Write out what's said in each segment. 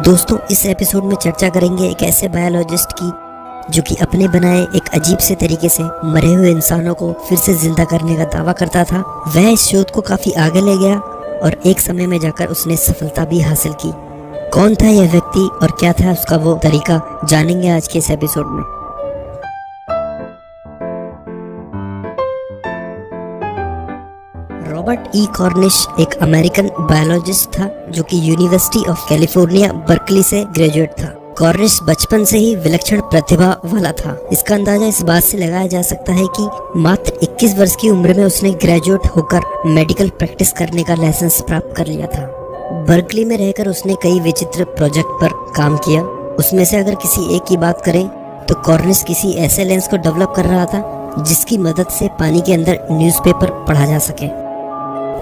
दोस्तों, इस एपिसोड में चर्चा करेंगे एक ऐसे बायोलॉजिस्ट की जो कि अपने बनाए एक अजीब से तरीके से मरे हुए इंसानों को फिर से जिंदा करने का दावा करता था। वह इस शोध को काफी आगे ले गया और एक समय में जाकर उसने सफलता भी हासिल की। कौन था यह व्यक्ति और क्या था उसका वो तरीका, जानेंगे आज के इस एपिसोड में। रॉबर्ट ई कॉर्निश एक अमेरिकन बायोलॉजिस्ट था जो कि यूनिवर्सिटी ऑफ कैलिफोर्निया बर्कली से ग्रेजुएट था। कॉर्निश बचपन से ही विलक्षण प्रतिभा वाला था। इसका अंदाजा इस बात से लगाया जा सकता है कि मात्र 21 वर्ष की उम्र में उसने ग्रेजुएट होकर मेडिकल प्रैक्टिस करने का लाइसेंस प्राप्त कर लिया था। बर्कली में रहकर उसने कई विचित्र प्रोजेक्ट पर काम किया। उसमें से अगर किसी एक की बात करें तो कॉर्निश किसी ऐसे लेंस को डेवलप कर रहा था जिसकी मदद से पानी के अंदर न्यूज़पेपर पढ़ा जा सके।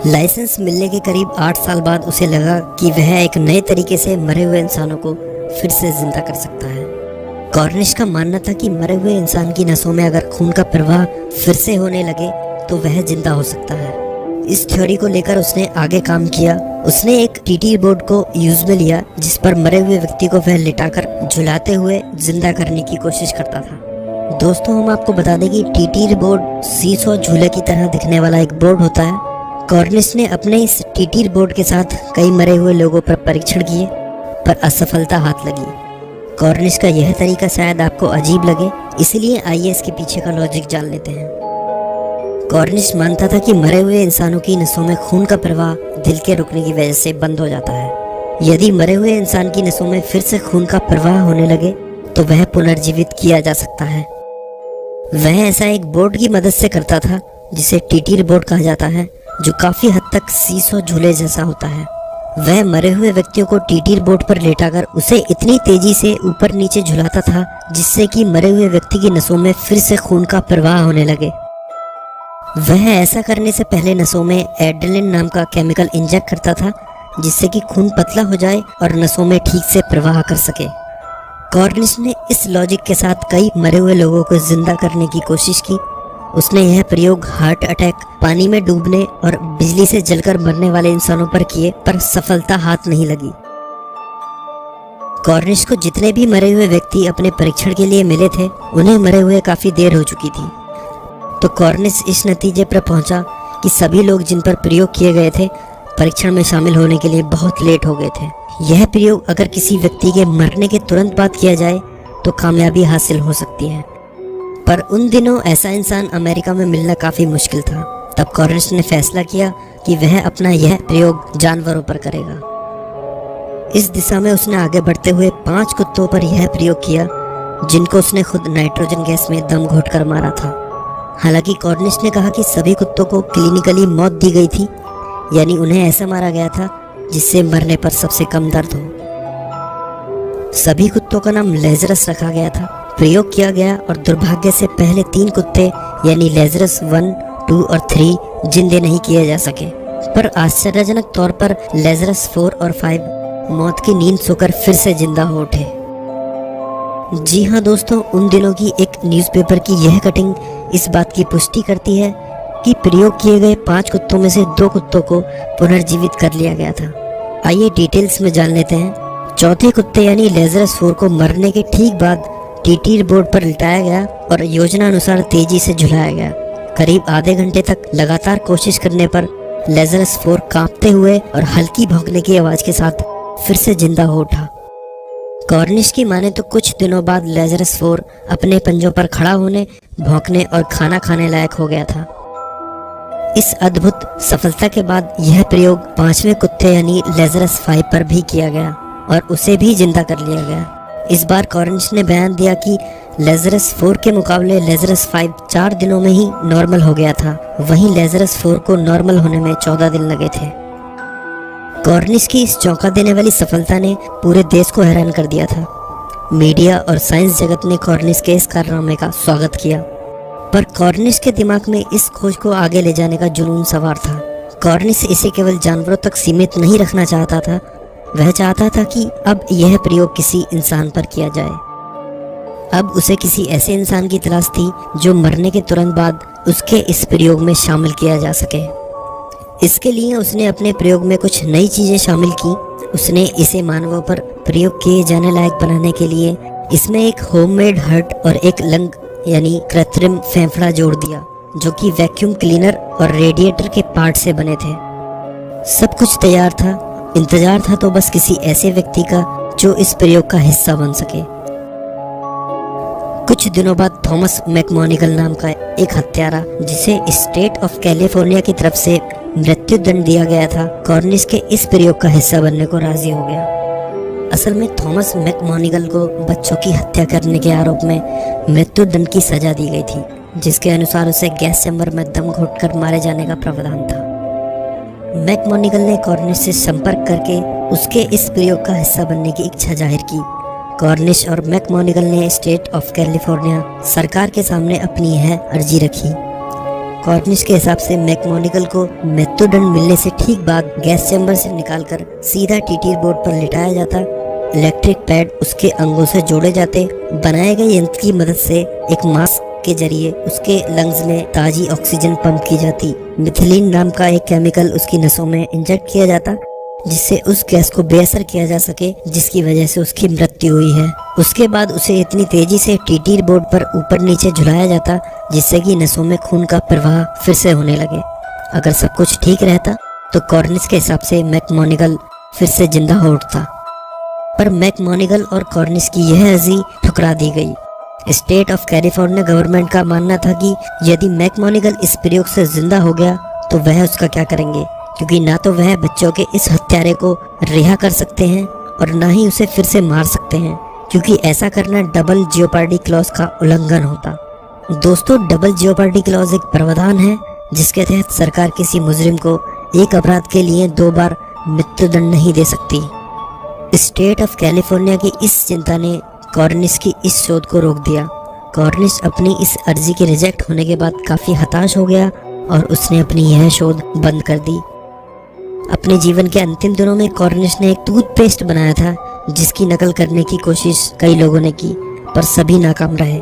लाइसेंस मिलने के करीब 8 साल बाद उसे लगा कि वह एक नए तरीके से मरे हुए इंसानों को फिर से जिंदा कर सकता है। कॉर्निश का मानना था कि मरे हुए इंसान की नसों में अगर खून का प्रवाह फिर से होने लगे तो वह जिंदा हो सकता है। इस थ्योरी को लेकर उसने आगे काम किया। उसने एक टीटी बोर्ड को यूज में लिया जिस पर मरे हुए व्यक्ति को वह लिटाकर झुलाते हुए जिंदा करने की कोशिश करता था। दोस्तों, हम आपको बता दें कि टीटी बोर्ड सीसॉ झूले की तरह दिखने वाला एक बोर्ड होता है। कॉर्निश ने अपने इस टीटी बोर्ड के साथ कई मरे हुए लोगों पर परीक्षण किए पर असफलता हाथ लगी। कॉर्निश का यह तरीका शायद आपको अजीब लगे, इसलिए आइए इसके पीछे का लॉजिक जान लेते हैं। कॉर्निश मानता था कि मरे हुए इंसानों की नसों में खून का प्रवाह दिल के रुकने की वजह से बंद हो जाता है। यदि मरे हुए इंसान की नसों में फिर से खून का प्रवाह होने लगे तो वह पुनर्जीवित किया जा सकता है। वह ऐसा एक बोर्ड की मदद से करता था जिसे टीटी बोर्ड कहा जाता है, जो काफी हद तक सीसॉ झूले जैसा होता है। वह मरे हुए व्यक्तियों को टीटी बोर्ड पर लेटाकर उसे इतनी तेजी से ऊपर नीचे झुलाता था जिससे कि मरे हुए व्यक्ति की नसों में फिर से खून का प्रवाह होने लगे। वह ऐसा करने से पहले नसों में एड्रेनलिन नाम का केमिकल इंजेक्ट करता था जिससे कि खून पतला हो जाए और नसों में ठीक से प्रवाह कर सके। कॉर्निश ने इस लॉजिक के साथ कई मरे हुए लोगों को जिंदा करने की कोशिश की। उसने यह प्रयोग हार्ट अटैक, पानी में डूबने और बिजली से जलकर मरने वाले इंसानों पर किए पर सफलता हाथ नहीं लगी। कॉर्निश को जितने भी मरे हुए व्यक्ति अपने परीक्षण के लिए मिले थे उन्हें मरे हुए काफी देर हो चुकी थी। तो कॉर्निश इस नतीजे पर पहुंचा कि सभी लोग जिन पर प्रयोग किए गए थे परीक्षण में शामिल होने के लिए बहुत लेट हो गए थे। यह प्रयोग अगर किसी व्यक्ति के मरने के तुरंत बाद किया जाए तो कामयाबी हासिल हो सकती है, पर उन दिनों ऐसा इंसान अमेरिका में मिलना काफी मुश्किल था। तब कॉर्निश ने फैसला किया कि वह अपना यह प्रयोग जानवरों पर करेगा। इस दिशा में उसने आगे बढ़ते हुए 5 कुत्तों पर यह प्रयोग किया जिनको उसने खुद नाइट्रोजन गैस में दम घोटकर मारा था। हालांकि कॉर्निश ने कहा कि सभी कुत्तों को क्लिनिकली मौत दी गई थी, यानी उन्हें ऐसा मारा गया था जिससे मरने पर सबसे कम दर्द हो। सभी कुत्तों का नाम लेजरस रखा गया था। प्रयोग किया गया और दुर्भाग्य से पहले 3 कुत्ते यानी लेजरस 1, 2 और 3 जिंदे नहीं किए जा सके, पर आश्चर्यजनक तौर पर लेजरस 4 और 5 मौत की नींद सोकर फिर से जिंदा हो उठे। जी हाँ दोस्तों, उन दिनों की एक न्यूज़पेपर की यह कटिंग इस बात की पुष्टि करती है कि प्रयोग किए गए 5 कुत्तों में से 2 कुत्तों को पुनर्जीवित कर लिया गया था। आइए डिटेल्स में जान लेते हैं। चौथे कुत्ते यानी लेजरस 4 को मरने के ठीक बाद टीटी बोर्ड पर लिटाया गया और योजना अनुसार तेजी से झुलाया गया। करीब आधे घंटे तक लगातार कोशिश करने पर लेजरस 4 कांपते हुए और हल्की भौंकने की आवाज के साथ फिर से जिंदा हो उठा। कॉर्निश की माने तो कुछ दिनों बाद लेजरस 4 अपने पंजों पर खड़ा होने, भौंकने और खाना खाने लायक हो गया था। इस अद्भुत सफलता के बाद यह प्रयोग 5वें कुत्ते यानी लेजरस 5 पर भी किया गया और उसे भी जिंदा कर लिया गया। इस बार कॉर्निश ने बयान दिया कि लेजरस 4 के मुकाबले लेजरस 5 4 दिनों में ही नॉर्मल हो गया था, वहीं लेजरस 4 को नॉर्मल होने में 14 दिन लगे थे। कॉर्निश की इस चौंका देने वाली सफलता ने पूरे देश को हैरान कर दिया था। मीडिया और साइंस जगत ने कॉर्निश के इस कारनामे का स्वागत किया, पर कॉर्निश के दिमाग में इस खोज को आगे ले जाने का जुनून सवार था। कॉर्निश इसे केवल जानवरों तक सीमित नहीं रखना चाहता था, वह चाहता था कि अब यह प्रयोग किसी इंसान पर किया जाए। अब उसे किसी ऐसे इंसान की तलाश थी जो मरने के तुरंत बाद उसके इस प्रयोग में शामिल किया जा सके। इसके लिए उसने अपने प्रयोग में कुछ नई चीजें शामिल की उसने इसे मानवों पर प्रयोग किए जाने लायक बनाने के लिए इसमें एक होममेड हार्ट और एक लंग यानी कृत्रिम फेफड़ा जोड़ दिया, जो कि वैक्यूम क्लीनर और रेडिएटर के पार्ट से बने थे। सब कुछ तैयार था, इंतजार था तो बस किसी ऐसे व्यक्ति का जो इस प्रयोग का हिस्सा बन सके। कुछ दिनों बाद थॉमस मैकमोनिगल नाम का एक हत्यारा, जिसे स्टेट ऑफ कैलिफोर्निया की तरफ से मृत्यु दंड दिया गया था, कॉर्निश के इस प्रयोग का हिस्सा बनने को राजी हो गया। असल में थॉमस मैकमोनिगल को बच्चों की हत्या करने के आरोप में मृत्यु दंड की सजा दी गई थी, जिसके अनुसार उसे गैस चैम्बर में दम घोटकर मारे जाने का प्रावधान था। मैकमोनिगल ने कॉर्निश से संपर्क करके उसके इस प्रयोग का हिस्सा बनने की इच्छा जाहिर की। कॉर्निश और मैकमोनिगल ने स्टेट ऑफ कैलिफोर्निया सरकार के सामने अपनी यह अर्जी रखी। कॉर्निश के हिसाब से मैकमोनिगल को मृत्युदंड मिलने से ठीक बाद गैस चैम्बर से निकालकर सीधा टीटीर बोर्ड पर लिटाया जाता, इलेक्ट्रिक पैड उसके अंगों से जोड़े जाते, बनाए गए यंत्र की मदद से एक मास्क के जरिए उसके लंग्स में ताजी ऑक्सीजन पंप की जाती, मिथिलीन नाम का एक केमिकल उसकी नसों में इंजेक्ट किया जाता, जिससे उस गैस को बेअसर किया जा सके, जिसकी वजह से उसकी मृत्यु हुई है। उसके बाद उसे इतनी तेजी से टीटीर बोर्ड पर ऊपर नीचे झुलाया जाता, जिससे कि नसों में खून का प्रवाह फिर से होने लगे। अगर सब कुछ ठीक रहता तो कॉर्निश के हिसाब से मैकमोनिगल फिर से जिंदा हो उठता, पर मैकमोनिगल और कॉर्निश की यह अर्जी ठुकरा दी गई। स्टेट ऑफ कैलिफोर्निया गवर्नमेंट का मानना था कि यदि मैकमोनिगल इस प्रयोग से जिंदा हो गया तो वह उसका क्या करेंगे, क्योंकि ना तो वह बच्चों के इस हत्यारे को रिहा कर सकते हैं और ना ही उसे फिर से मार सकते हैं, क्योंकि ऐसा करना डबल जियोपार्डी क्लॉज का उल्लंघन होता। दोस्तों, डबल जियोपार्डी क्लॉज एक प्रावधान है जिसके तहत सरकार किसी मुजरिम को एक अपराध के लिए 2 बार मृत्युदंड नहीं दे सकती। स्टेट ऑफ कैलिफोर्निया की इस चिंता ने कॉर्निश की इस शोध को रोक दिया। कॉर्निश अपनी इस अर्जी के रिजेक्ट होने के बाद काफी हताश हो गया और उसने अपनी यह शोध बंद कर दी। अपने जीवन के अंतिम दिनों में कॉर्निश ने एक टूथपेस्ट बनाया था, जिसकी नकल करने की कोशिश कई लोगों ने की, पर सभी नाकाम रहे।